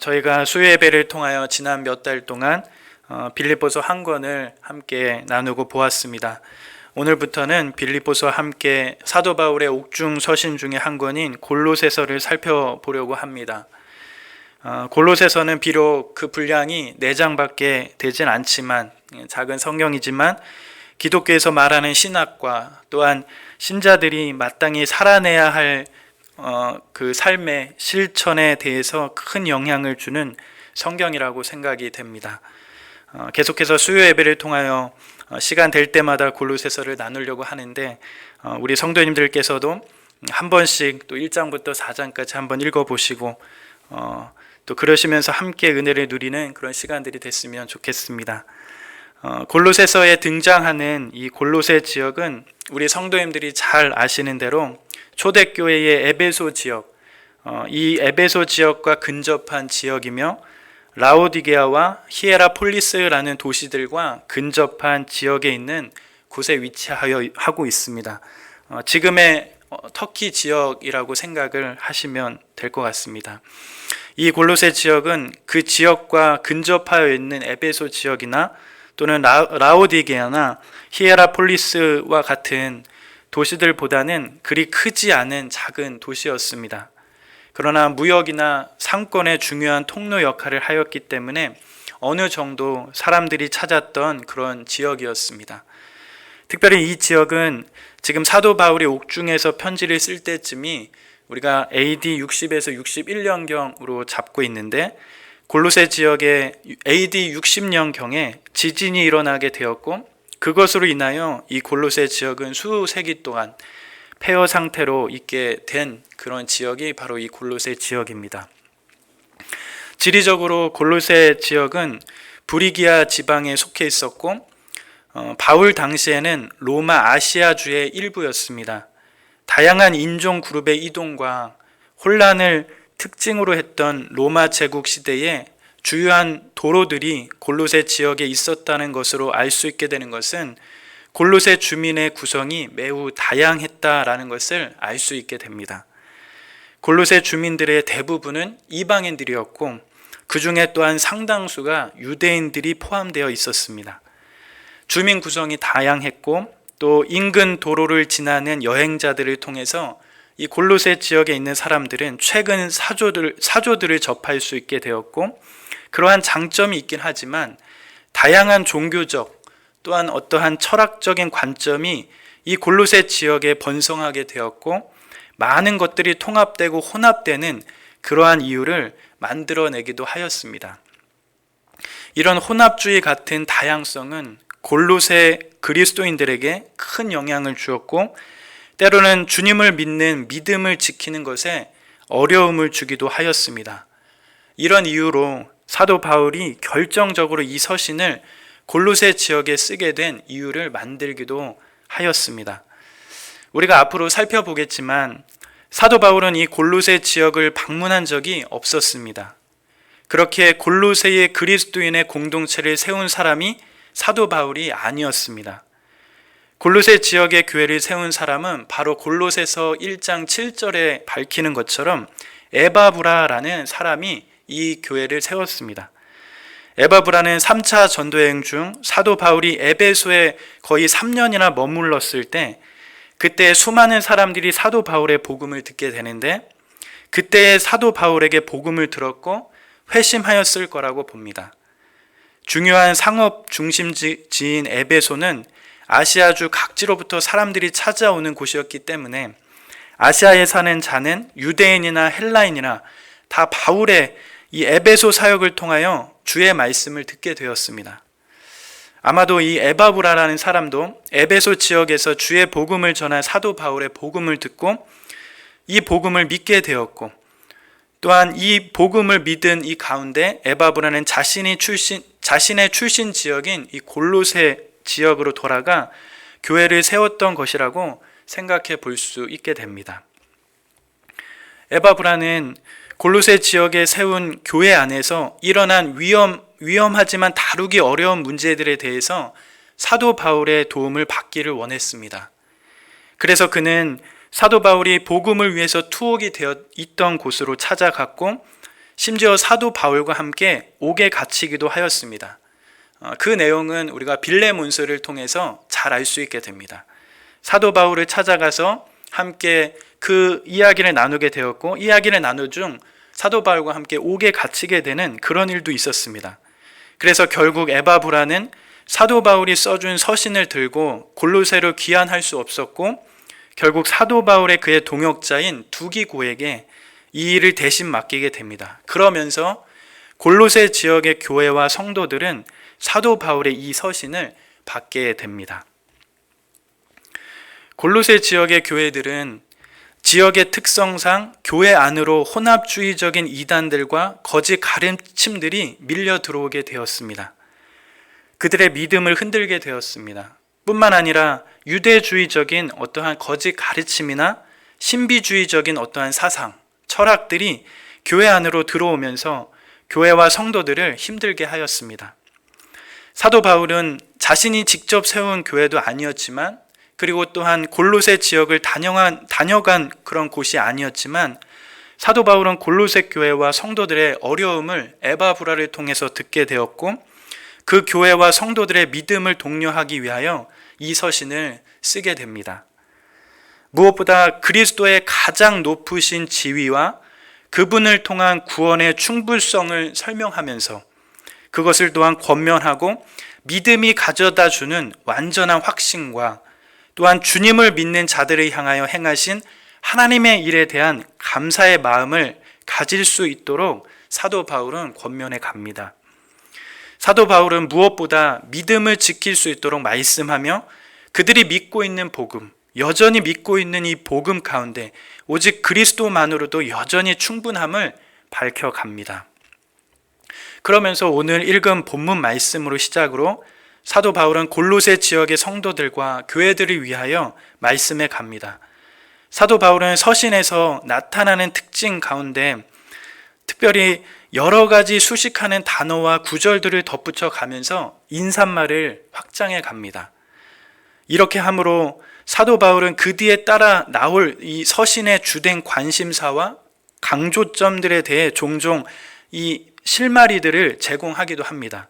저희가 수요예배를 통하여 지난 몇 달 동안 빌립보서 한 권을 함께 나누고 보았습니다. 오늘부터는 빌립보서와 함께 사도 바울의 옥중 서신 중에 한 권인 골로새서를 살펴보려고 합니다. 골로새서는 비록 그 분량이 4장밖에 되진 않지만, 작은 성경이지만 기독교에서 말하는 신학과 또한 신자들이 마땅히 살아내야 할 그 삶의 실천에 대해서 큰 영향을 주는 성경이라고 생각이 됩니다. 계속해서 수요 예배를 통하여 시간 될 때마다 골로새서를 나누려고 하는데, 우리 성도님들께서도 한 번씩 또 1장부터 4장까지 한번 읽어보시고 또 그러시면서 함께 은혜를 누리는 그런 시간들이 됐으면 좋겠습니다. 골로새서에 등장하는 이 골로새 지역은 우리 성도님들이 잘 아시는 대로 초대교회의 에베소 지역, 이 에베소 지역과 근접한 지역이며 라오디게아와 히에라폴리스라는 도시들과 근접한 지역에 있는 곳에 위치하고 있습니다. 지금의 터키 지역이라고 생각을 하시면 될 것 같습니다. 이 골로새 지역은 그 지역과 근접하여 있는 에베소 지역이나 또는 라오디게아나 히에라폴리스와 같은 도시들보다는 그리 크지 않은 작은 도시였습니다. 그러나 무역이나 상권의 중요한 통로 역할을 하였기 때문에 어느 정도 사람들이 찾았던 그런 지역이었습니다. 특별히 이 지역은 지금 사도 바울이 옥중에서 편지를 쓸 때쯤이 우리가 AD 60에서 61년경으로 잡고 있는데, 골로새 지역에 AD 60년경에 지진이 일어나게 되었고, 그것으로 인하여 이 골로새 지역은 수세기 동안 폐허 상태로 있게 된 그런 지역이 바로 이 골로새 지역입니다. 지리적으로 골로새 지역은 브리기아 지방에 속해 있었고, 바울 당시에는 로마 아시아주의 일부였습니다. 다양한 인종 그룹의 이동과 혼란을 특징으로 했던 로마 제국 시대에 주요한 도로들이 골로새 지역에 있었다는 것으로 알 수 있게 되는 것은 골로새 주민의 구성이 매우 다양했다라는 것을 알 수 있게 됩니다. 골로새 주민들의 대부분은 이방인들이었고, 그 중에 또한 상당수가 유대인들이 포함되어 있었습니다. 주민 구성이 다양했고, 또 인근 도로를 지나는 여행자들을 통해서 이 골로새 지역에 있는 사람들은 최근 사조들을 접할 수 있게 되었고, 그러한 장점이 있긴 하지만 다양한 종교적 또한 어떠한 철학적인 관점이 이 골로새 지역에 번성하게 되었고, 많은 것들이 통합되고 혼합되는 그러한 이유를 만들어내기도 하였습니다. 이런 혼합주의 같은 다양성은 골로새 그리스도인들에게 큰 영향을 주었고, 때로는 주님을 믿는 믿음을 지키는 것에 어려움을 주기도 하였습니다. 이런 이유로 사도 바울이 결정적으로 이 서신을 골로새 지역에 쓰게 된 이유를 만들기도 하였습니다. 우리가 앞으로 살펴보겠지만 사도 바울은 이 골로새 지역을 방문한 적이 없었습니다. 그렇게 골로새의 그리스도인의 공동체를 세운 사람이 사도 바울이 아니었습니다. 골로새 지역의 교회를 세운 사람은 바로 골로새서 1장 7절에 밝히는 것처럼 에바브라라는 사람이 이 교회를 세웠습니다. 에바브라는 3차 전도여행 중 사도 바울이 에베소에 거의 3년이나 머물렀을 때, 그때 수많은 사람들이 사도 바울의 복음을 듣게 되는데, 그때의 사도 바울에게 복음을 들었고 회심하였을 거라고 봅니다. 중요한 상업 중심지인 에베소는 아시아주 각지로부터 사람들이 찾아오는 곳이었기 때문에 아시아에 사는 자는 유대인이나 헬라인이나 다 바울의 이 에베소 사역을 통하여 주의 말씀을 듣게 되었습니다. 아마도 이 에바브라라는 사람도 에베소 지역에서 주의 복음을 전한 사도 바울의 복음을 듣고 이 복음을 믿게 되었고, 또한 이 복음을 믿은 이 가운데 에바브라는 자신의 출신 지역인 이 골로새 지역으로 돌아가 교회를 세웠던 것이라고 생각해 볼 수 있게 됩니다. 에바브라는 골로새 지역에 세운 교회 안에서 일어난 위험하지만 다루기 어려운 문제들에 대해서 사도 바울의 도움을 받기를 원했습니다. 그래서 그는 사도 바울이 복음을 위해서 투옥이 되어 있던 곳으로 찾아갔고, 심지어 사도 바울과 함께 옥에 갇히기도 하였습니다. 그 내용은 우리가 빌레몬서를 통해서 잘 알 수 있게 됩니다. 사도 바울을 찾아가서 함께 그 이야기를 나누게 되었고, 이야기를 나누 중 사도 바울과 함께 옥에 갇히게 되는 그런 일도 있었습니다. 그래서 결국 에바브라는 사도 바울이 써준 서신을 들고 골로새로 귀환할 수 없었고, 결국 사도 바울의 그의 동역자인 두기고에게 이 일을 대신 맡기게 됩니다. 그러면서 골로새 지역의 교회와 성도들은 사도 바울의 이 서신을 받게 됩니다. 골로새 지역의 교회들은 지역의 특성상 교회 안으로 혼합주의적인 이단들과 거짓 가르침들이 밀려 들어오게 되었습니다. 그들의 믿음을 흔들게 되었습니다. 뿐만 아니라 유대주의적인 어떠한 거짓 가르침이나 신비주의적인 어떠한 사상, 철학들이 교회 안으로 들어오면서 교회와 성도들을 힘들게 하였습니다. 사도 바울은 자신이 직접 세운 교회도 아니었지만, 그리고 또한 골로새 지역을 다녀간 그런 곳이 아니었지만, 사도 바울은 골로새 교회와 성도들의 어려움을 에바브라를 통해서 듣게 되었고, 그 교회와 성도들의 믿음을 독려하기 위하여 이 서신을 쓰게 됩니다. 무엇보다 그리스도의 가장 높으신 지위와 그분을 통한 구원의 충분성을 설명하면서 그것을 또한 권면하고 믿음이 가져다 주는 완전한 확신과 또한 주님을 믿는 자들을 향하여 행하신 하나님의 일에 대한 감사의 마음을 가질 수 있도록 사도 바울은 권면해 갑니다. 사도 바울은 무엇보다 믿음을 지킬 수 있도록 말씀하며 그들이 믿고 있는 복음, 여전히 믿고 있는 이 복음 가운데 오직 그리스도만으로도 여전히 충분함을 밝혀갑니다. 그러면서 오늘 읽은 본문 말씀으로 시작으로 사도 바울은 골로새 지역의 성도들과 교회들을 위하여 말씀해 갑니다. 사도 바울은 서신에서 나타나는 특징 가운데 특별히 여러 가지 수식하는 단어와 구절들을 덧붙여 가면서 인사말을 확장해 갑니다. 이렇게 함으로 사도 바울은 그 뒤에 따라 나올 이 서신의 주된 관심사와 강조점들에 대해 종종 이 실마리들을 제공하기도 합니다.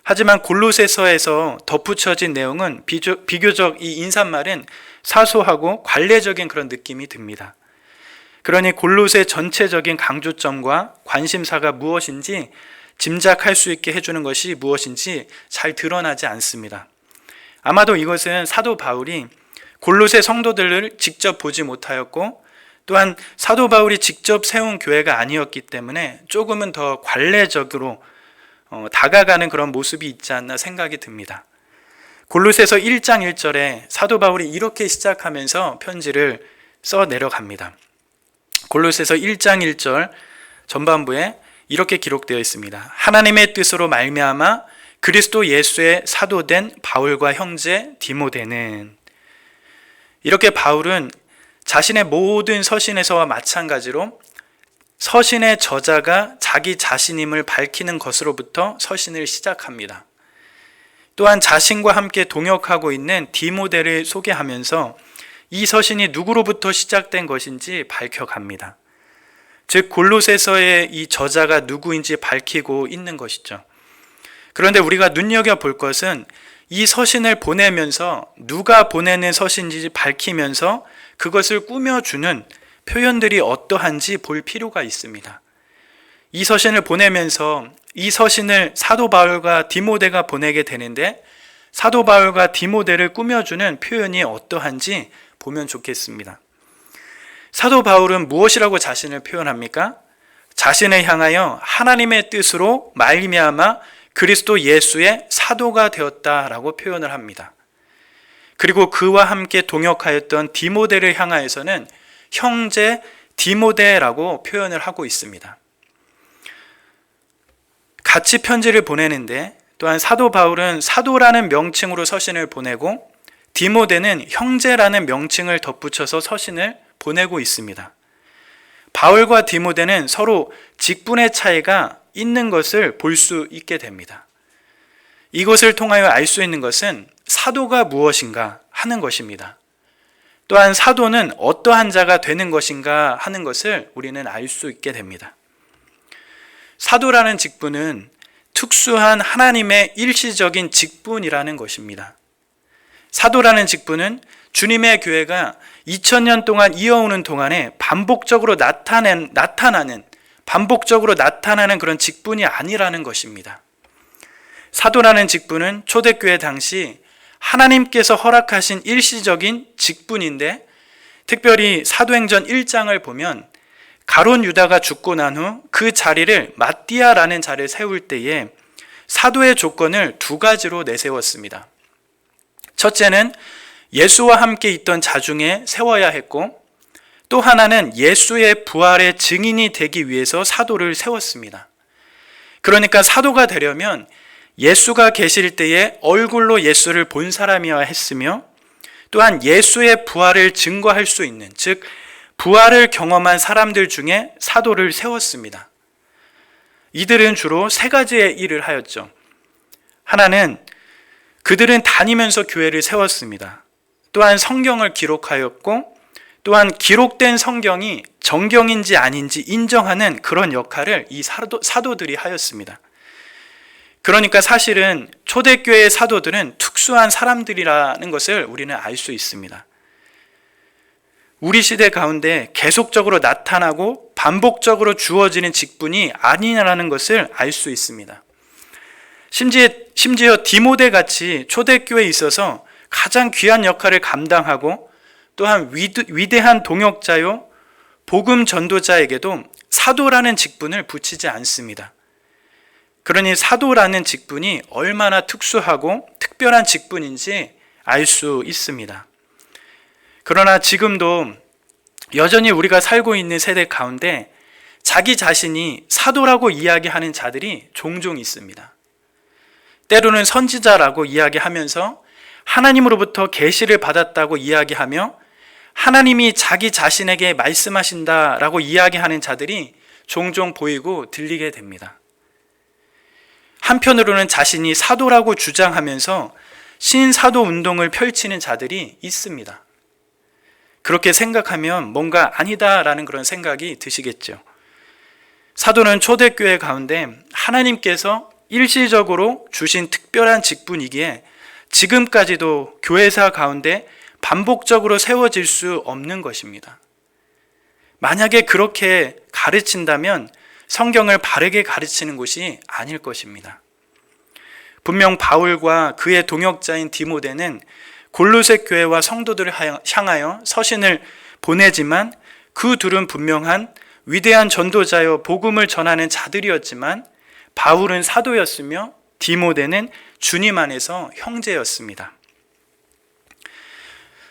하지만 골로새서에서 덧붙여진 내용은 비교적 이 인사말은 사소하고 관례적인 그런 느낌이 듭니다. 그러니 골로새 전체적인 강조점과 관심사가 무엇인지 짐작할 수 있게 해주는 것이 무엇인지 잘 드러나지 않습니다. 아마도 이것은 사도 바울이 골로새 성도들을 직접 보지 못하였고, 또한 사도 바울이 직접 세운 교회가 아니었기 때문에 조금은 더 관례적으로 다가가는 그런 모습이 있지 않나 생각이 듭니다. 골로새서 1장 1절에 사도 바울이 이렇게 시작하면서 편지를 써 내려갑니다. 골로새서 1장 1절 전반부에 이렇게 기록되어 있습니다. 하나님의 뜻으로 말미암아 그리스도 예수의 사도된 바울과 형제 디모데는. 이렇게 바울은 자신의 모든 서신에서와 마찬가지로 서신의 저자가 자기 자신임을 밝히는 것으로부터 서신을 시작합니다. 또한 자신과 함께 동역하고 있는 디모데를 소개하면서 이 서신이 누구로부터 시작된 것인지 밝혀갑니다. 즉 골로새서의 이 저자가 누구인지 밝히고 있는 것이죠. 그런데 우리가 눈여겨볼 것은 이 서신을 보내면서 누가 보내는 서신인지 밝히면서 그것을 꾸며주는 표현들이 어떠한지 볼 필요가 있습니다. 이 서신을 보내면서 이 서신을 사도 바울과 디모데가 보내게 되는데 사도 바울과 디모데를 꾸며주는 표현이 어떠한지 보면 좋겠습니다. 사도 바울은 무엇이라고 자신을 표현합니까? 자신을 향하여 하나님의 뜻으로 말미암아 그리스도 예수의 사도가 되었다라고 표현을 합니다. 그리고 그와 함께 동역하였던 디모데를 향하여서는 형제 디모데라고 표현을 하고 있습니다. 같이 편지를 보내는데 또한 사도 바울은 사도라는 명칭으로 서신을 보내고 디모데는 형제라는 명칭을 덧붙여서 서신을 보내고 있습니다. 바울과 디모데는 서로 직분의 차이가 있는 것을 볼 수 있게 됩니다. 이것을 통하여 알 수 있는 것은 사도가 무엇인가 하는 것입니다. 또한 사도는 어떠한 자가 되는 것인가 하는 것을 우리는 알 수 있게 됩니다. 사도라는 직분은 특수한 하나님의 일시적인 직분이라는 것입니다. 사도라는 직분은 주님의 교회가 2000년 동안 이어오는 동안에 반복적으로 나타나는 그런 직분이 아니라는 것입니다. 사도라는 직분은 초대교회 당시 하나님께서 허락하신 일시적인 직분인데, 특별히 사도행전 1장을 보면 가룟 유다가 죽고 난 후 그 자리를 마띠아라는 자를 세울 때에 사도의 조건을 두 가지로 내세웠습니다. 첫째는 예수와 함께 있던 자 중에 세워야 했고, 또 하나는 예수의 부활의 증인이 되기 위해서 사도를 세웠습니다. 그러니까 사도가 되려면 예수가 계실 때에 얼굴로 예수를 본 사람이어야 했으며, 또한 예수의 부활을 증거할 수 있는, 즉 부활을 경험한 사람들 중에 사도를 세웠습니다. 이들은 주로 세 가지의 일을 하였죠. 하나는 그들은 다니면서 교회를 세웠습니다. 또한 성경을 기록하였고, 또한 기록된 성경이 정경인지 아닌지 인정하는 그런 역할을 이 사도들이 하였습니다. 그러니까 사실은 초대교회의 사도들은 특수한 사람들이라는 것을 우리는 알 수 있습니다. 우리 시대 가운데 계속적으로 나타나고 반복적으로 주어지는 직분이 아니라는 것을 알 수 있습니다. 심지어 디모데 같이 초대교회에 있어서 가장 귀한 역할을 감당하고, 또한 위대한 동역자요 복음 전도자에게도 사도라는 직분을 붙이지 않습니다. 그러니 사도라는 직분이 얼마나 특수하고 특별한 직분인지 알 수 있습니다. 그러나 지금도 여전히 우리가 살고 있는 세대 가운데 자기 자신이 사도라고 이야기하는 자들이 종종 있습니다. 때로는 선지자라고 이야기하면서 하나님으로부터 계시를 받았다고 이야기하며 하나님이 자기 자신에게 말씀하신다라고 이야기하는 자들이 종종 보이고 들리게 됩니다. 한편으로는 자신이 사도라고 주장하면서 신사도 운동을 펼치는 자들이 있습니다. 그렇게 생각하면 뭔가 아니다라는 그런 생각이 드시겠죠. 사도는 초대교회 가운데 하나님께서 일시적으로 주신 특별한 직분이기에 지금까지도 교회사 가운데 반복적으로 세워질 수 없는 것입니다. 만약에 그렇게 가르친다면 성경을 바르게 가르치는 곳이 아닐 것입니다. 분명 바울과 그의 동역자인 디모데는 골로새 교회와 성도들을 향하여 서신을 보내지만 그 둘은 분명한 위대한 전도자여 복음을 전하는 자들이었지만 바울은 사도였으며 디모데는 주님 안에서 형제였습니다.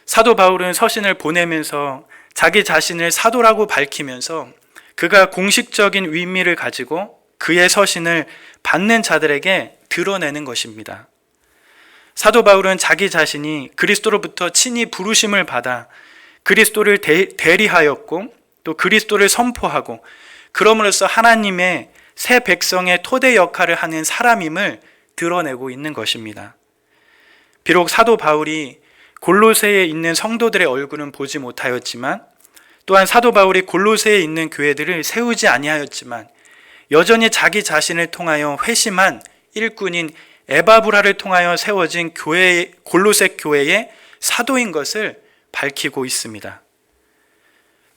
사도 바울은 서신을 보내면서 자기 자신을 사도라고 밝히면서 그가 공식적인 의미를 가지고 그의 서신을 받는 자들에게 드러내는 것입니다. 사도 바울은 자기 자신이 그리스도로부터 친히 부르심을 받아 그리스도를 대리하였고 또 그리스도를 선포하고 그럼으로써 하나님의 새 백성의 토대 역할을 하는 사람임을 드러내고 있는 것입니다. 비록 사도 바울이 골로새에 있는 성도들의 얼굴은 보지 못하였지만, 또한 사도 바울이 골로새에 있는 교회들을 세우지 아니하였지만 여전히 자기 자신을 통하여 회심한 일꾼인 에바브라를 통하여 세워진 골로새 교회의 사도인 것을 밝히고 있습니다.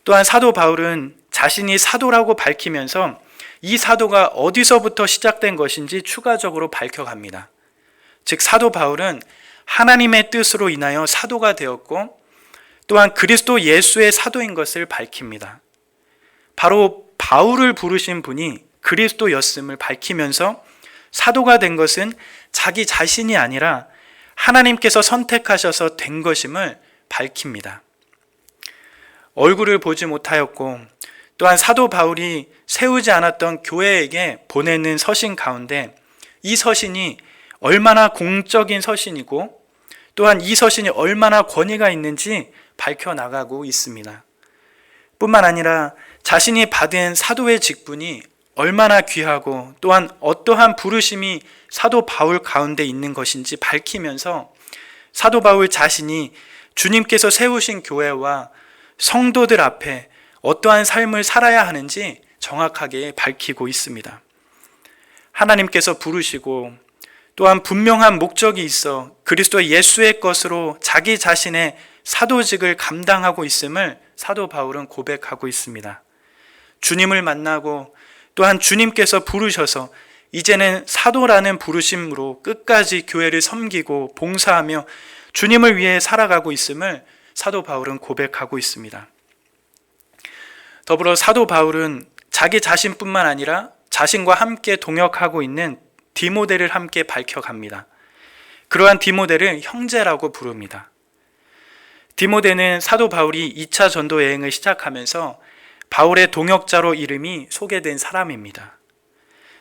또한 사도 바울은 자신이 사도라고 밝히면서 이 사도가 어디서부터 시작된 것인지 추가적으로 밝혀갑니다. 즉 사도 바울은 하나님의 뜻으로 인하여 사도가 되었고, 또한 그리스도 예수의 사도인 것을 밝힙니다. 바로 바울을 부르신 분이 그리스도였음을 밝히면서 사도가 된 것은 자기 자신이 아니라 하나님께서 선택하셔서 된 것임을 밝힙니다. 얼굴을 보지 못하였고, 또한 사도 바울이 세우지 않았던 교회에게 보내는 서신 가운데 이 서신이 얼마나 공적인 서신이고, 또한 이 서신이 얼마나 권위가 있는지 밝혀나가고 있습니다. 뿐만 아니라 자신이 받은 사도의 직분이 얼마나 귀하고 또한 어떠한 부르심이 사도 바울 가운데 있는 것인지 밝히면서 사도 바울 자신이 주님께서 세우신 교회와 성도들 앞에 어떠한 삶을 살아야 하는지 정확하게 밝히고 있습니다. 하나님께서 부르시고 또한 분명한 목적이 있어 그리스도 예수의 것으로 자기 자신의 사도직을 감당하고 있음을 사도 바울은 고백하고 있습니다. 주님을 만나고 또한 주님께서 부르셔서 이제는 사도라는 부르심으로 끝까지 교회를 섬기고 봉사하며 주님을 위해 살아가고 있음을 사도 바울은 고백하고 있습니다. 더불어 사도 바울은 자기 자신뿐만 아니라 자신과 함께 동역하고 있는 디모데를 함께 밝혀갑니다. 그러한 디모데를 형제라고 부릅니다. 디모데는 사도 바울이 2차 전도 여행을 시작하면서 바울의 동역자로 이름이 소개된 사람입니다.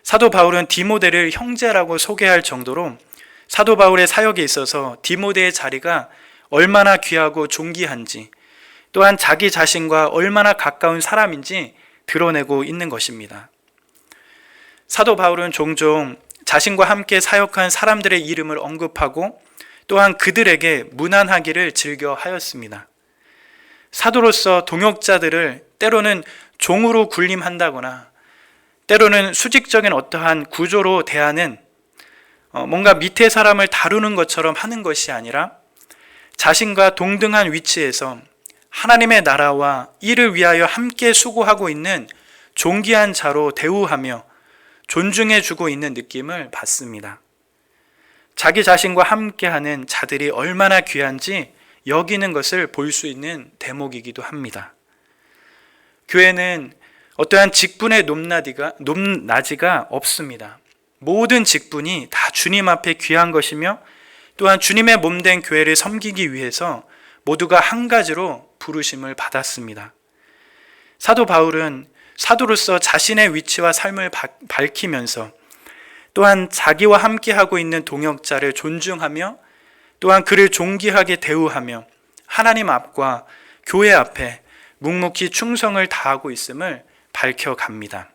사도 바울은 디모데를 형제라고 소개할 정도로 사도 바울의 사역에 있어서 디모데의 자리가 얼마나 귀하고 존귀한지, 또한 자기 자신과 얼마나 가까운 사람인지 드러내고 있는 것입니다. 사도 바울은 종종 자신과 함께 사역한 사람들의 이름을 언급하고 또한 그들에게 문안하기를 즐겨 하였습니다. 사도로서 동역자들을 때로는 종으로 군림한다거나 때로는 수직적인 어떠한 구조로 대하는 뭔가 밑에 사람을 다루는 것처럼 하는 것이 아니라 자신과 동등한 위치에서 하나님의 나라와 이를 위하여 함께 수고하고 있는 존귀한 자로 대우하며 존중해주고 있는 느낌을 받습니다. 자기 자신과 함께하는 자들이 얼마나 귀한지 여기는 것을 볼 수 있는 대목이기도 합니다. 교회는 어떠한 직분의 높낮이가 없습니다. 모든 직분이 다 주님 앞에 귀한 것이며 또한 주님의 몸된 교회를 섬기기 위해서 모두가 한 가지로 부르심을 받았습니다. 사도 바울은 사도로서 자신의 위치와 삶을 밝히면서 또한 자기와 함께하고 있는 동역자를 존중하며 또한 그를 존귀하게 대우하며 하나님 앞과 교회 앞에 묵묵히 충성을 다하고 있음을 밝혀갑니다.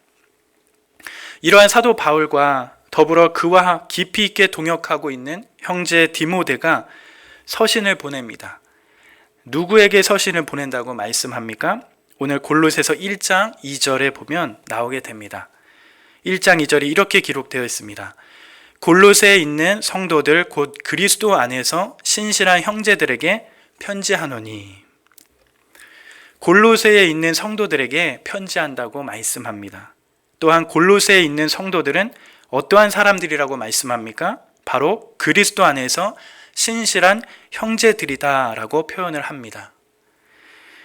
이러한 사도 바울과 더불어 그와 깊이 있게 동역하고 있는 형제 디모데가 서신을 보냅니다. 누구에게 서신을 보낸다고 말씀합니까? 오늘 골로새서 1장 2절에 보면 나오게 됩니다. 1장 2절이 이렇게 기록되어 있습니다. 골로새에 있는 성도들 곧 그리스도 안에서 신실한 형제들에게 편지하노니. 골로새에 있는 성도들에게 편지한다고 말씀합니다. 또한 골로새에 있는 성도들은 어떠한 사람들이라고 말씀합니까? 바로 그리스도 안에서 신실한 형제들이다라고 표현을 합니다.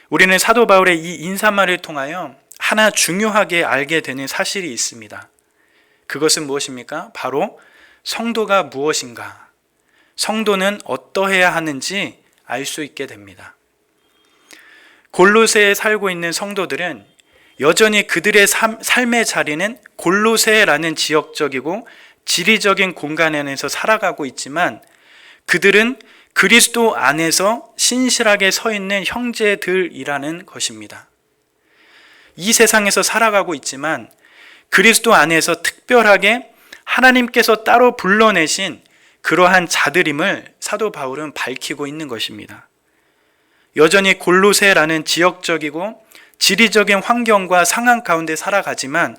우리는 사도 바울의 이 인사말을 통하여 하나 중요하게 알게 되는 사실이 있습니다. 그것은 무엇입니까? 바로 성도가 무엇인가, 성도는 어떠해야 하는지 알 수 있게 됩니다. 골로새에 살고 있는 성도들은 여전히 그들의 삶의 자리는 골로새라는 지역적이고 지리적인 공간 안에서 살아가고 있지만 그들은 그리스도 안에서 신실하게 서 있는 형제들이라는 것입니다. 이 세상에서 살아가고 있지만 그리스도 안에서 특별하게 하나님께서 따로 불러내신 그러한 자들임을 사도 바울은 밝히고 있는 것입니다. 여전히 골로새라는 지역적이고 지리적인 환경과 상황 가운데 살아가지만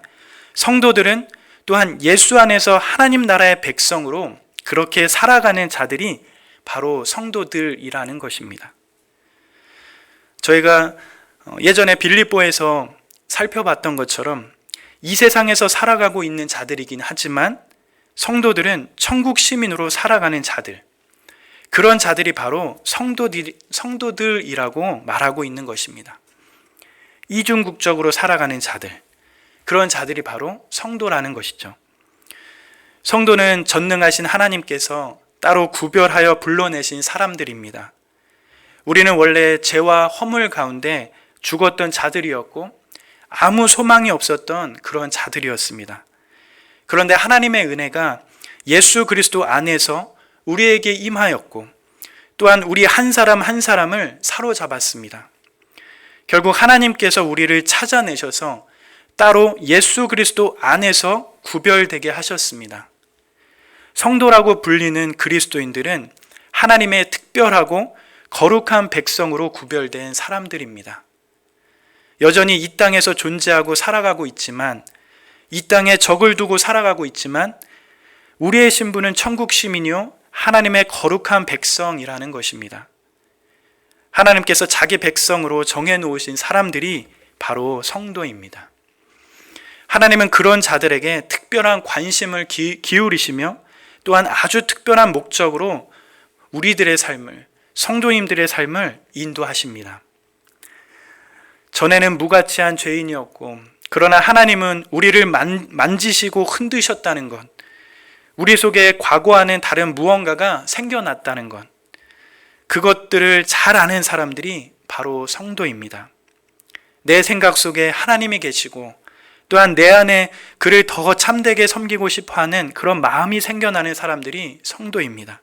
성도들은 또한 예수 안에서 하나님 나라의 백성으로 그렇게 살아가는 자들이 바로 성도들이라는 것입니다. 저희가 예전에 빌립보에서 살펴봤던 것처럼 이 세상에서 살아가고 있는 자들이긴 하지만 성도들은 천국 시민으로 살아가는 자들, 그런 자들이 바로 성도들이라고 말하고 있는 것입니다. 이중국적으로 살아가는 자들, 그런 자들이 바로 성도라는 것이죠. 성도는 전능하신 하나님께서 따로 구별하여 불러내신 사람들입니다. 우리는 원래 죄와 허물 가운데 죽었던 자들이었고 아무 소망이 없었던 그런 자들이었습니다. 그런데 하나님의 은혜가 예수 그리스도 안에서 우리에게 임하였고 또한 우리 한 사람 한 사람을 사로잡았습니다. 결국 하나님께서 우리를 찾아내셔서 따로 예수 그리스도 안에서 구별되게 하셨습니다. 성도라고 불리는 그리스도인들은 하나님의 특별하고 거룩한 백성으로 구별된 사람들입니다. 여전히 이 땅에서 존재하고 살아가고 있지만 이 땅에 적을 두고 살아가고 있지만 우리의 신분은 천국 시민이요 하나님의 거룩한 백성이라는 것입니다. 하나님께서 자기 백성으로 정해놓으신 사람들이 바로 성도입니다. 하나님은 그런 자들에게 특별한 관심을 기울이시며 또한 아주 특별한 목적으로 우리들의 삶을, 성도님들의 삶을 인도하십니다. 전에는 무가치한 죄인이었고, 그러나 하나님은 우리를 만지시고 흔드셨다는 것, 우리 속에 과거와는 다른 무언가가 생겨났다는 것, 그것들을 잘 아는 사람들이 바로 성도입니다. 내 생각 속에 하나님이 계시고 또한 내 안에 그를 더 참되게 섬기고 싶어하는 그런 마음이 생겨나는 사람들이 성도입니다.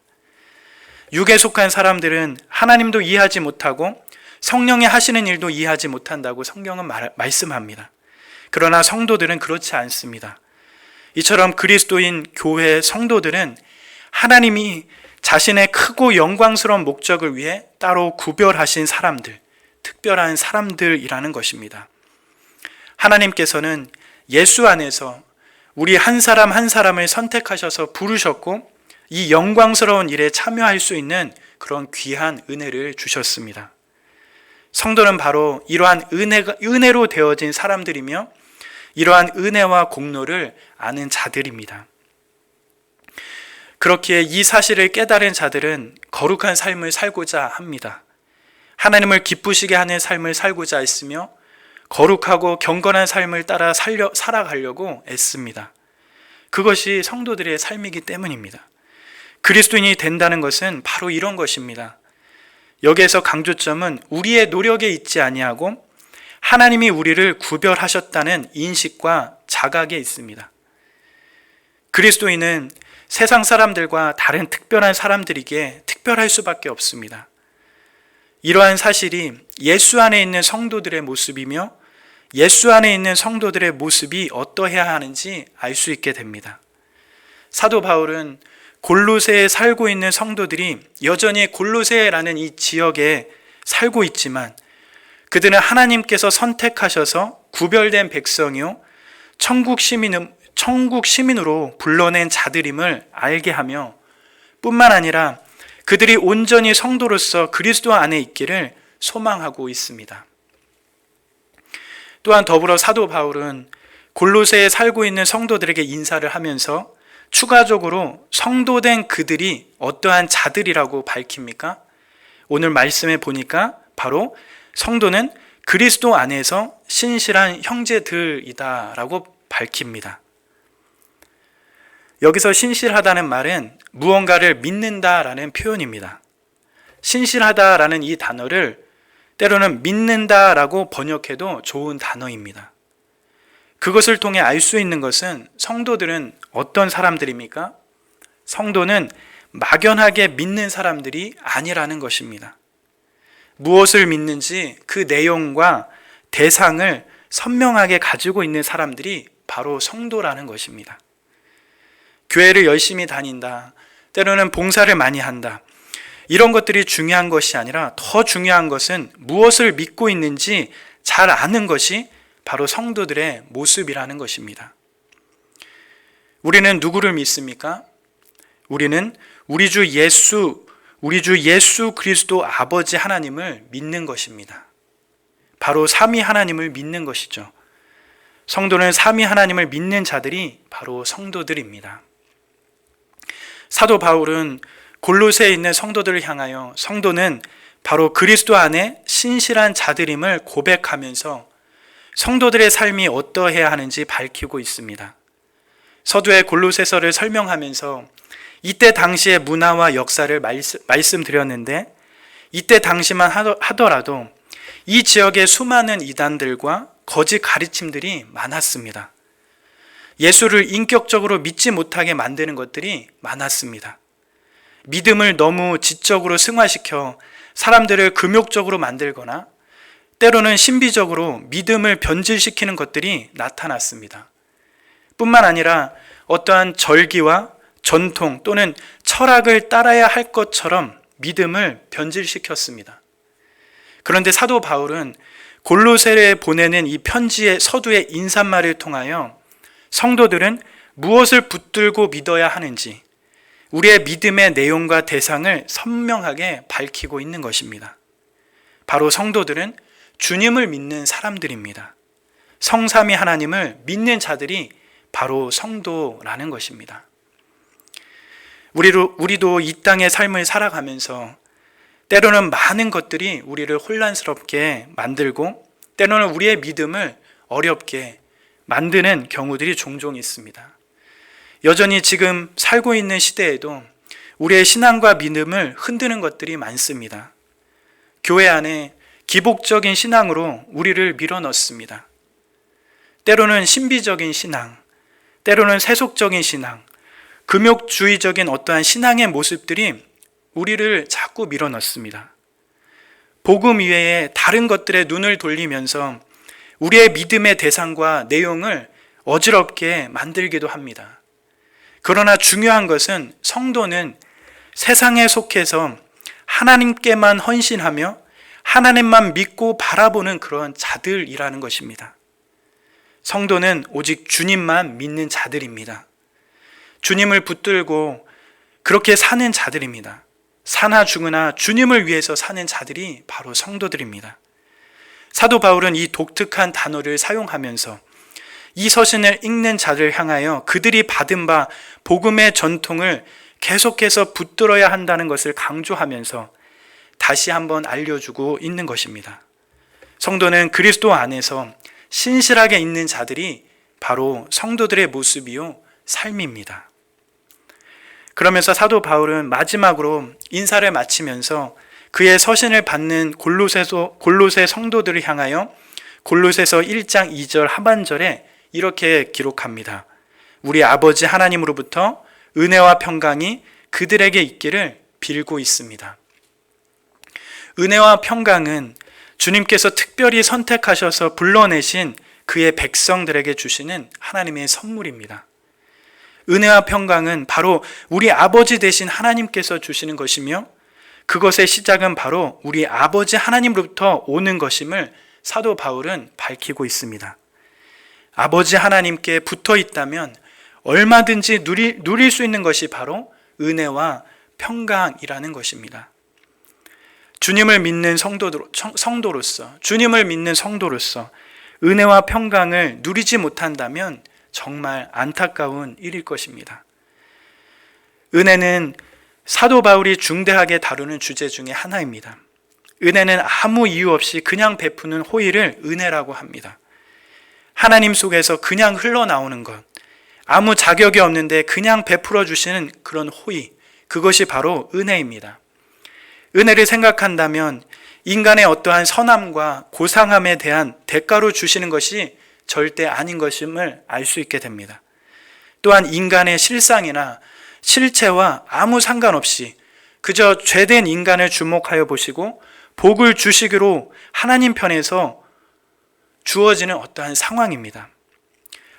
육에 속한 사람들은 하나님도 이해하지 못하고 성령이 하시는 일도 이해하지 못한다고 성경은 말씀합니다. 그러나 성도들은 그렇지 않습니다. 이처럼 그리스도인 교회 성도들은 하나님이 자신의 크고 영광스러운 목적을 위해 따로 구별하신 사람들, 특별한 사람들이라는 것입니다. 하나님께서는 예수 안에서 우리 한 사람 한 사람을 선택하셔서 부르셨고 이 영광스러운 일에 참여할 수 있는 그런 귀한 은혜를 주셨습니다. 성도는 바로 이러한 은혜로 되어진 사람들이며 이러한 은혜와 공로를 아는 자들입니다. 그렇기에 이 사실을 깨달은 자들은 거룩한 삶을 살고자 합니다. 하나님을 기쁘시게 하는 삶을 살고자 했으며 거룩하고 경건한 삶을 따라 살아가려고 애씁니다. 그것이 성도들의 삶이기 때문입니다. 그리스도인이 된다는 것은 바로 이런 것입니다. 여기에서 강조점은 우리의 노력에 있지 아니하고 하나님이 우리를 구별하셨다는 인식과 자각에 있습니다. 그리스도인은 세상 사람들과 다른 특별한 사람들이기에 특별할 수밖에 없습니다. 이러한 사실이 예수 안에 있는 성도들의 모습이며 예수 안에 있는 성도들의 모습이 어떠해야 하는지 알 수 있게 됩니다. 사도 바울은 골로새에 살고 있는 성도들이 여전히 골로새라는 이 지역에 살고 있지만 그들은 하나님께서 선택하셔서 구별된 백성이요 천국 시민으로 불러낸 자들임을 알게 하며 뿐만 아니라 그들이 온전히 성도로서 그리스도 안에 있기를 소망하고 있습니다. 또한 더불어 사도 바울은 골로새에 살고 있는 성도들에게 인사를 하면서 추가적으로 성도된 그들이 어떠한 자들이라고 밝힙니까? 오늘 말씀에 보니까 바로 성도는 그리스도 안에서 신실한 형제들이다라고 밝힙니다. 여기서 신실하다는 말은 무언가를 믿는다라는 표현입니다. 신실하다라는 이 단어를 때로는 믿는다라고 번역해도 좋은 단어입니다. 그것을 통해 알 수 있는 것은 성도들은 어떤 사람들입니까? 성도는 막연하게 믿는 사람들이 아니라는 것입니다. 무엇을 믿는지 그 내용과 대상을 선명하게 가지고 있는 사람들이 바로 성도라는 것입니다. 교회를 열심히 다닌다, 때로는 봉사를 많이 한다, 이런 것들이 중요한 것이 아니라 더 중요한 것은 무엇을 믿고 있는지 잘 아는 것이 바로 성도들의 모습이라는 것입니다. 우리는 누구를 믿습니까? 우리는 우리 주 예수 그리스도 아버지 하나님을 믿는 것입니다. 바로 삼위 하나님을 믿는 것이죠. 성도는 삼위 하나님을 믿는 자들이 바로 성도들입니다. 사도 바울은 골로새에 있는 성도들을 향하여 성도는 바로 그리스도 안에 신실한 자들임을 고백하면서 성도들의 삶이 어떠해야 하는지 밝히고 있습니다. 서두에 골로새서를 설명하면서 이때 당시의 문화와 역사를 말씀드렸는데 이때 당시만 하더라도 이 지역에 수많은 이단들과 거짓 가르침들이 많았습니다. 예수를 인격적으로 믿지 못하게 만드는 것들이 많았습니다. 믿음을 너무 지적으로 승화시켜 사람들을 금욕적으로 만들거나 때로는 신비적으로 믿음을 변질시키는 것들이 나타났습니다. 뿐만 아니라 어떠한 절기와 전통 또는 철학을 따라야 할 것처럼 믿음을 변질시켰습니다. 그런데 사도 바울은 골로새에 보내는 이 편지의 서두의 인사말을 통하여 성도들은 무엇을 붙들고 믿어야 하는지 우리의 믿음의 내용과 대상을 선명하게 밝히고 있는 것입니다. 바로 성도들은 주님을 믿는 사람들입니다. 성삼위 하나님을 믿는 자들이 바로 성도라는 것입니다. 우리도 이 땅의 삶을 살아가면서 때로는 많은 것들이 우리를 혼란스럽게 만들고 때로는 우리의 믿음을 어렵게 만드는 경우들이 종종 있습니다. 여전히 지금 살고 있는 시대에도 우리의 신앙과 믿음을 흔드는 것들이 많습니다. 교회 안에 기복적인 신앙으로 우리를 밀어넣습니다. 때로는 신비적인 신앙, 때로는 세속적인 신앙, 금욕주의적인 어떠한 신앙의 모습들이 우리를 자꾸 밀어넣습니다. 복음 이외에 다른 것들에 눈을 돌리면서 우리의 믿음의 대상과 내용을 어지럽게 만들기도 합니다. 그러나 중요한 것은 성도는 세상에 속해서 하나님께만 헌신하며 하나님만 믿고 바라보는 그런 자들이라는 것입니다. 성도는 오직 주님만 믿는 자들입니다. 주님을 붙들고 그렇게 사는 자들입니다. 사나 죽으나 주님을 위해서 사는 자들이 바로 성도들입니다. 사도 바울은 이 독특한 단어를 사용하면서 이 서신을 읽는 자를 향하여 그들이 받은 바 복음의 전통을 계속해서 붙들어야 한다는 것을 강조하면서 다시 한번 알려주고 있는 것입니다. 성도는 그리스도 안에서 신실하게 있는 자들이 바로 성도들의 모습이요 삶입니다. 그러면서 사도 바울은 마지막으로 인사를 마치면서 그의 서신을 받는 골로새 성도들을 향하여 골로새서 1장 2절 하반절에 이렇게 기록합니다. 우리 아버지 하나님으로부터 은혜와 평강이 그들에게 있기를 빌고 있습니다. 은혜와 평강은 주님께서 특별히 선택하셔서 불러내신 그의 백성들에게 주시는 하나님의 선물입니다. 은혜와 평강은 바로 우리 아버지 되신 하나님께서 주시는 것이며 그것의 시작은 바로 우리 아버지 하나님으로부터 오는 것임을 사도 바울은 밝히고 있습니다. 아버지 하나님께 붙어 있다면 얼마든지 누릴 수 있는 것이 바로 은혜와 평강이라는 것입니다. 주님을 믿는 성도로서, 주님을 믿는 성도로서 은혜와 평강을 누리지 못한다면 정말 안타까운 일일 것입니다. 은혜는 사도 바울이 중대하게 다루는 주제 중에 하나입니다. 은혜는 아무 이유 없이 그냥 베푸는 호의를 은혜라고 합니다. 하나님 속에서 그냥 흘러나오는 것, 아무 자격이 없는데 그냥 베풀어 주시는 그런 호의, 그것이 바로 은혜입니다. 은혜를 생각한다면 인간의 어떠한 선함과 고상함에 대한 대가로 주시는 것이 절대 아닌 것임을 알 수 있게 됩니다. 또한 인간의 실상이나 실체와 아무 상관없이 그저 죄된 인간을 주목하여 보시고 복을 주시기로 하나님 편에서 주어지는 어떠한 상황입니다.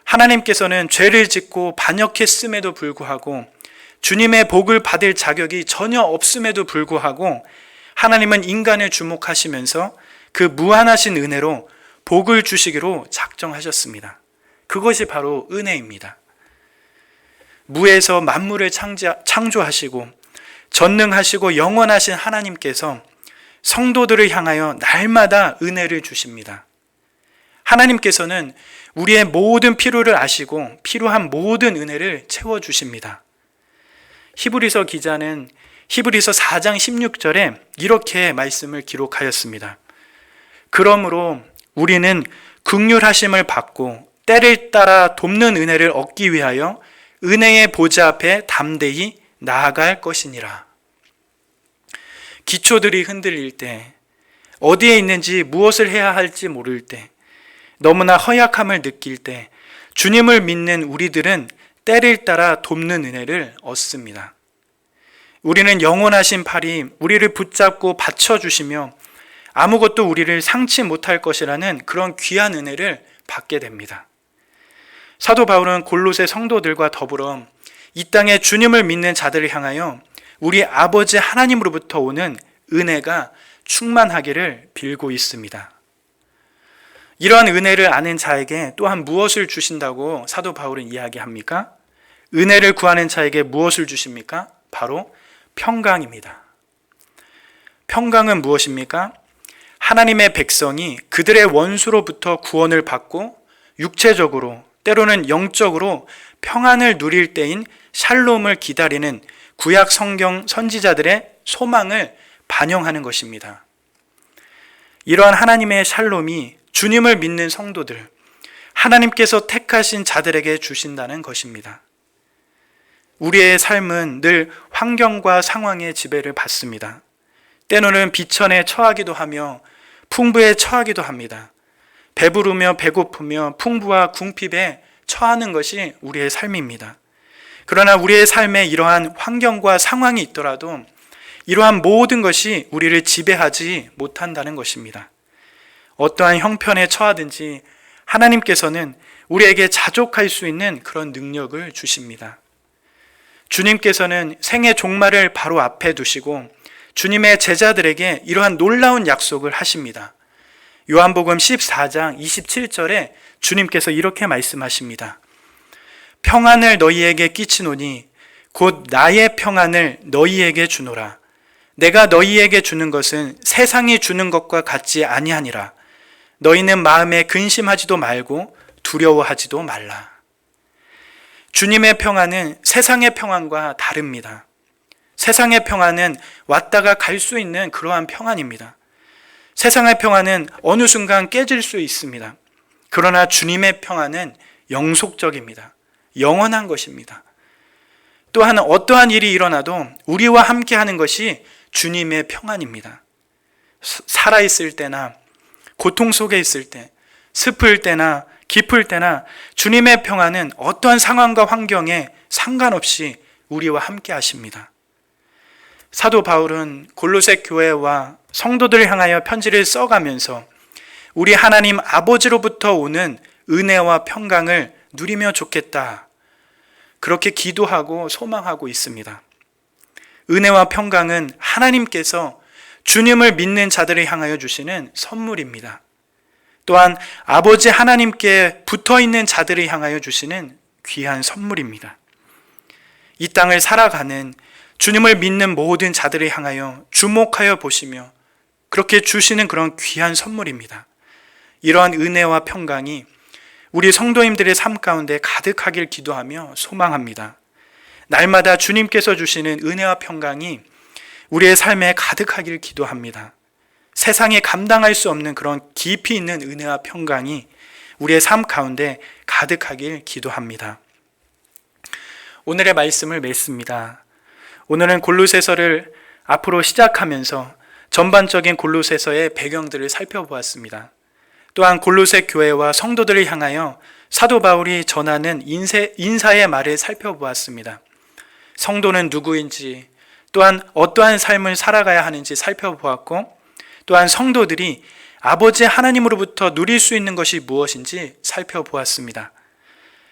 하나님께서는 죄를 짓고 반역했음에도 불구하고 주님의 복을 받을 자격이 전혀 없음에도 불구하고 하나님은 인간을 주목하시면서 그 무한하신 은혜로 복을 주시기로 작정하셨습니다. 그것이 바로 은혜입니다. 무에서 만물을 창조하시고 전능하시고 영원하신 하나님께서 성도들을 향하여 날마다 은혜를 주십니다. 하나님께서는 우리의 모든 필요를 아시고 필요한 모든 은혜를 채워주십니다. 히브리서 기자는 히브리서 4장 16절에 이렇게 말씀을 기록하였습니다. 그러므로 우리는 긍휼하심을 받고 때를 따라 돕는 은혜를 얻기 위하여 은혜의 보좌 앞에 담대히 나아갈 것이니라. 기초들이 흔들릴 때, 어디에 있는지 무엇을 해야 할지 모를 때, 너무나 허약함을 느낄 때 주님을 믿는 우리들은 때를 따라 돕는 은혜를 얻습니다. 우리는 영원하신 팔이 우리를 붙잡고 받쳐주시며 아무것도 우리를 상치 못할 것이라는 그런 귀한 은혜를 받게 됩니다. 사도 바울은 골로새 성도들과 더불어 이 땅에 주님을 믿는 자들을 향하여 우리 아버지 하나님으로부터 오는 은혜가 충만하기를 빌고 있습니다. 이러한 은혜를 아는 자에게 또한 무엇을 주신다고 사도 바울은 이야기합니까? 은혜를 구하는 자에게 무엇을 주십니까? 바로 평강입니다. 평강은 무엇입니까? 하나님의 백성이 그들의 원수로부터 구원을 받고 육체적으로 때로는 영적으로 평안을 누릴 때인 샬롬을 기다리는 구약 성경 선지자들의 소망을 반영하는 것입니다. 이러한 하나님의 샬롬이 주님을 믿는 성도들, 하나님께서 택하신 자들에게 주신다는 것입니다. 우리의 삶은 늘 환경과 상황의 지배를 받습니다. 때로는 비천에 처하기도 하며 풍부에 처하기도 합니다. 배부르며 배고프며 풍부와 궁핍에 처하는 것이 우리의 삶입니다. 그러나 우리의 삶에 이러한 환경과 상황이 있더라도 이러한 모든 것이 우리를 지배하지 못한다는 것입니다. 어떠한 형편에 처하든지 하나님께서는 우리에게 자족할 수 있는 그런 능력을 주십니다. 주님께서는 생의 종말을 바로 앞에 두시고 주님의 제자들에게 이러한 놀라운 약속을 하십니다. 요한복음 14장 27절에 주님께서 이렇게 말씀하십니다. 평안을 너희에게 끼치노니 곧 나의 평안을 너희에게 주노라. 내가 너희에게 주는 것은 세상이 주는 것과 같지 아니하니라. 너희는 마음에 근심하지도 말고 두려워하지도 말라. 주님의 평안은 세상의 평안과 다릅니다. 세상의 평안은 왔다가 갈 수 있는 그러한 평안입니다. 세상의 평안은 어느 순간 깨질 수 있습니다. 그러나 주님의 평안은 영속적입니다. 영원한 것입니다. 또한 어떠한 일이 일어나도 우리와 함께 하는 것이 주님의 평안입니다. 살아있을 때나 고통 속에 있을 때, 슬플 때나 기쁠 때나 주님의 평안은 어떠한 상황과 환경에 상관없이 우리와 함께 하십니다. 사도 바울은 골로새 교회와 성도들을 향하여 편지를 써가면서 우리 하나님 아버지로부터 오는 은혜와 평강을 누리며 좋겠다. 그렇게 기도하고 소망하고 있습니다. 은혜와 평강은 하나님께서 주님을 믿는 자들을 향하여 주시는 선물입니다. 또한 아버지 하나님께 붙어있는 자들을 향하여 주시는 귀한 선물입니다. 이 땅을 살아가는 주님을 믿는 모든 자들을 향하여 주목하여 보시며 그렇게 주시는 그런 귀한 선물입니다. 이러한 은혜와 평강이 우리 성도님들의 삶 가운데 가득하길 기도하며 소망합니다. 날마다 주님께서 주시는 은혜와 평강이 우리의 삶에 가득하길 기도합니다. 세상에 감당할 수 없는 그런 깊이 있는 은혜와 평강이 우리의 삶 가운데 가득하길 기도합니다. 오늘의 말씀을 맺습니다. 오늘은 골로새서를 앞으로 시작하면서 전반적인 골로새서의 배경들을 살펴보았습니다. 또한 골로새 교회와 성도들을 향하여 사도 바울이 전하는 인사의 말을 살펴보았습니다. 성도는 누구인지, 또한 어떠한 삶을 살아가야 하는지 살펴보았고, 또한 성도들이 아버지 하나님으로부터 누릴 수 있는 것이 무엇인지 살펴보았습니다.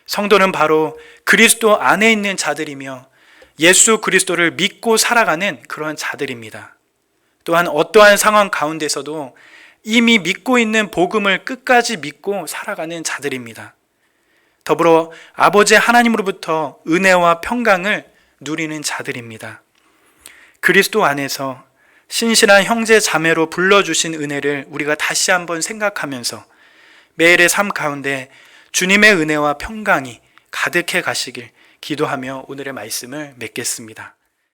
성도는 바로 그리스도 안에 있는 자들이며 예수 그리스도를 믿고 살아가는 그러한 자들입니다. 또한 어떠한 상황 가운데서도 이미 믿고 있는 복음을 끝까지 믿고 살아가는 자들입니다. 더불어 아버지 하나님으로부터 은혜와 평강을 누리는 자들입니다. 그리스도 안에서 신실한 형제 자매로 불러주신 은혜를 우리가 다시 한번 생각하면서 매일의 삶 가운데 주님의 은혜와 평강이 가득해 가시길 기도하며 오늘의 말씀을 맺겠습니다.